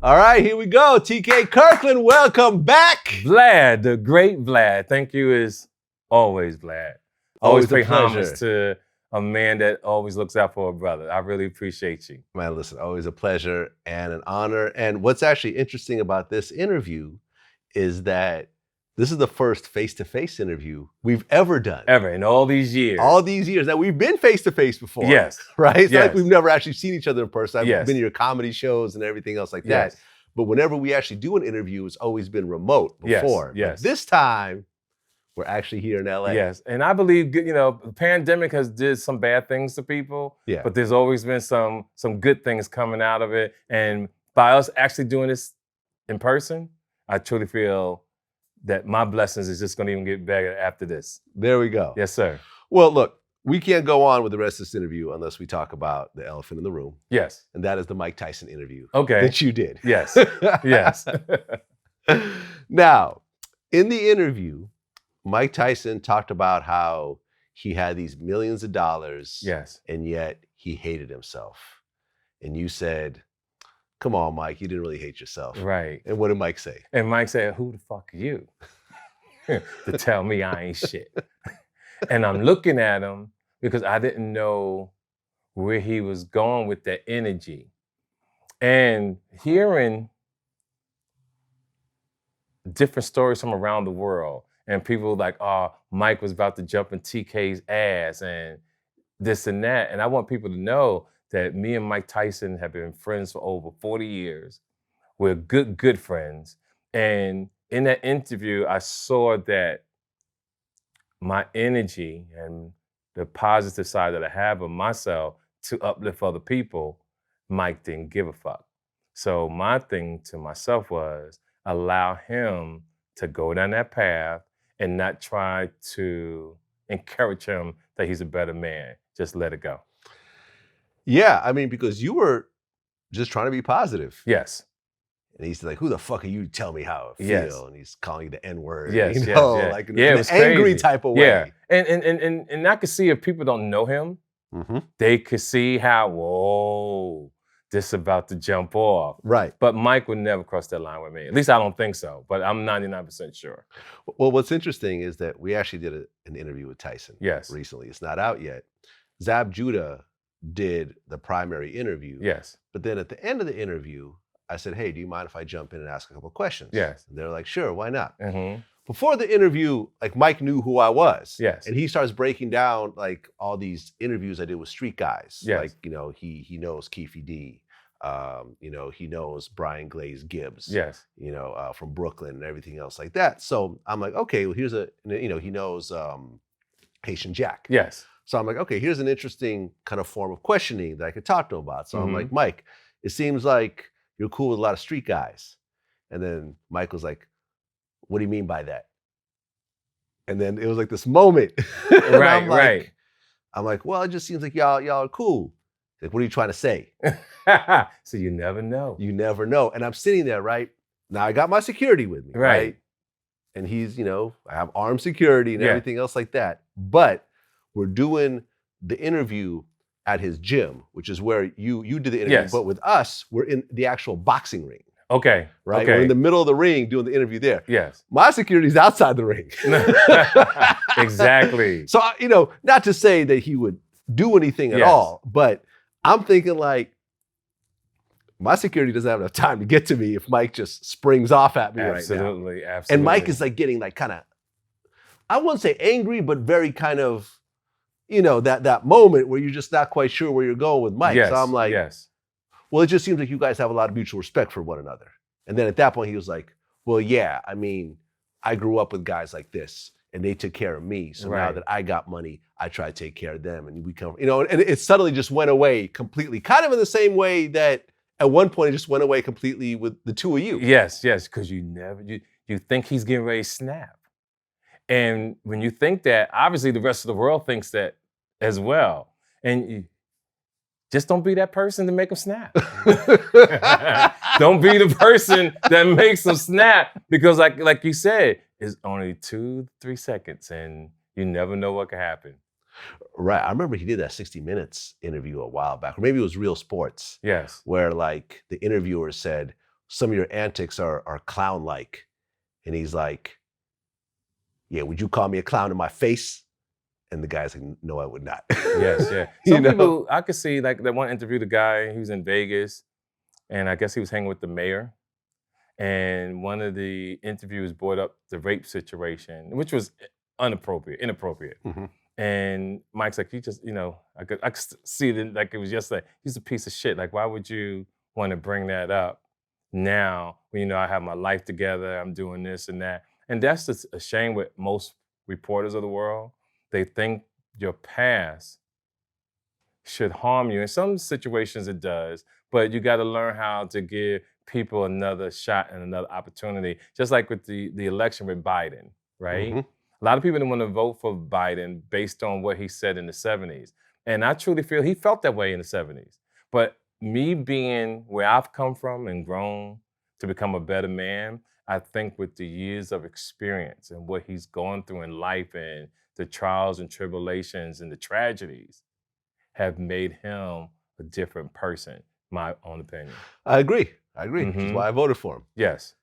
All right, here we go. TK Kirkland, welcome back. Vlad, the great Vlad. Thank you as always, Vlad. Always pay homage to a man that always looks out for a brother. I really appreciate you. Man, listen, always a pleasure and an honor. And what's actually interesting about this interview is that this is the first face-to-face interview we've ever done. Ever, in all these years. All these years. Now, we've been face-to-face before. Yes. Right? It's yes. like we've never actually seen each other in person. I've yes. been to your comedy shows and everything else like yes. that. But whenever we actually do an interview, it's always been remote before. Yes. This time, we're actually here in LA. Yes, and I believe, the pandemic has did some bad things to people, but there's always been some good things coming out of it. And by us actually doing this in person, I truly feel that my blessings is just gonna even get better after this. There we go. Yes, sir. Well, look, we can't go on with the rest of this interview unless we talk about the elephant in the room. Yes. And that is the Mike Tyson interview. Okay. That you did. Yes, yes. Now, in the interview, Mike Tyson talked about how he had these millions of dollars. Yes. And yet he hated himself. And you said, come on, Mike, you didn't really hate yourself. Right. And what did Mike say? And Mike said, who the fuck are you to tell me I ain't shit? And I'm looking at him because I didn't know where he was going with that energy. And hearing different stories from around the world, and people like, oh, Mike was about to jump in TK's ass and this and that. And I want people to know that me and Mike Tyson have been friends for over 40 years. We're good friends. And in that interview, I saw that my energy and the positive side that I have of myself to uplift other people, Mike didn't give a fuck. So my thing to myself was allow him to go down that path and not try to encourage him that he's a better man. Just let it go. Yeah, I mean, because you were just trying to be positive. Yes. And he's like, who the fuck are you to tell me how I feel? Yes. And he's calling you the N-word. Yes, like in an angry type of way. Yeah, and I could see if people don't know him, they could see how, whoa, this is about to jump off. Right. But Mike would never cross that line with me. At least I don't think so, but I'm 99% sure. Well, what's interesting is that we actually did an interview with Tyson recently. It's not out yet. Zab Judah did the primary interview. Yes. But then at the end of the interview, I said, hey, do you mind if I jump in and ask a couple of questions? Yes. And they're like, sure, why not? Before the interview, like Mike knew who I was. Yes. And he starts breaking down like all these interviews I did with street guys. Yes. Like, he knows Keefe D. He knows Brian Glaze Gibbs. Yes. From Brooklyn and everything else like that. So I'm like, okay, well, here's he knows Haitian Jack. Yes. So I'm like, okay, here's an interesting kind of form of questioning that I could talk to him about. So I'm like, Mike, it seems like you're cool with a lot of street guys. And then Mike was like, what do you mean by that? And then it was like this moment. Right. I'm like, well, it just seems like y'all are cool. Like, what are you trying to say? So you never know. You never know. And I'm sitting there, right? Now I got my security with me, right? And he's, I have armed security and everything else like that. But we're doing the interview at his gym, which is where you did the interview. But with us, we're in the actual boxing ring. Okay. Right? Okay. We're in the middle of the ring doing the interview there. Yes. My security's outside the ring. Exactly. So, not to say that he would do anything at all, but I'm thinking like, my security doesn't have enough time to get to me if Mike just springs off at me right now. Absolutely. And Mike is like getting like kind of, I wouldn't say angry, but very kind of, that moment where you're just not quite sure where you're going with Mike. Yes. So I'm like, well, it just seems like you guys have a lot of mutual respect for one another. And then at that point he was like, well, yeah, I mean, I grew up with guys like this and they took care of me. So now that I got money, I try to take care of them. And we come, and it suddenly just went away completely, kind of in the same way that at one point it just went away completely with the two of you. Yes, because you think he's getting ready to snap. And when you think that, obviously the rest of the world thinks that as well. And you just don't be that person to make him snap. Don't be the person that makes him snap, because like you said, it's only 2-3 seconds and you never know what could happen. Right. I remember he did that 60 Minutes interview a while back, or maybe it was Real Sports. Yes. Where like the interviewer said, some of your antics are clown-like. And he's like, yeah, would you call me a clown in my face? And the guy's like, no, I would not. Yes, yeah. You Some know? people, I could see, like that one interview, the guy, he was in Vegas, and I guess he was hanging with the mayor. And one of the interviews brought up the rape situation, which was inappropriate. Mhm. And Mike's like, you just, I could see it like it was just like, he's a piece of shit. Like, why would you want to bring that up now when I have my life together, I'm doing this and that. And that's just a shame with most reporters of the world. They think your past should harm you. In some situations it does, but you got to learn how to give people another shot and another opportunity. Just like with the election with Biden, right? Mhm. A lot of people didn't want to vote for Biden based on what he said in the 70s. And I truly feel he felt that way in the 70s. But me being where I've come from and grown to become a better man, I think with the years of experience and what he's gone through in life and the trials and tribulations and the tragedies have made him a different person, my own opinion. I agree. Which is Hmm. why I voted for him. Yes.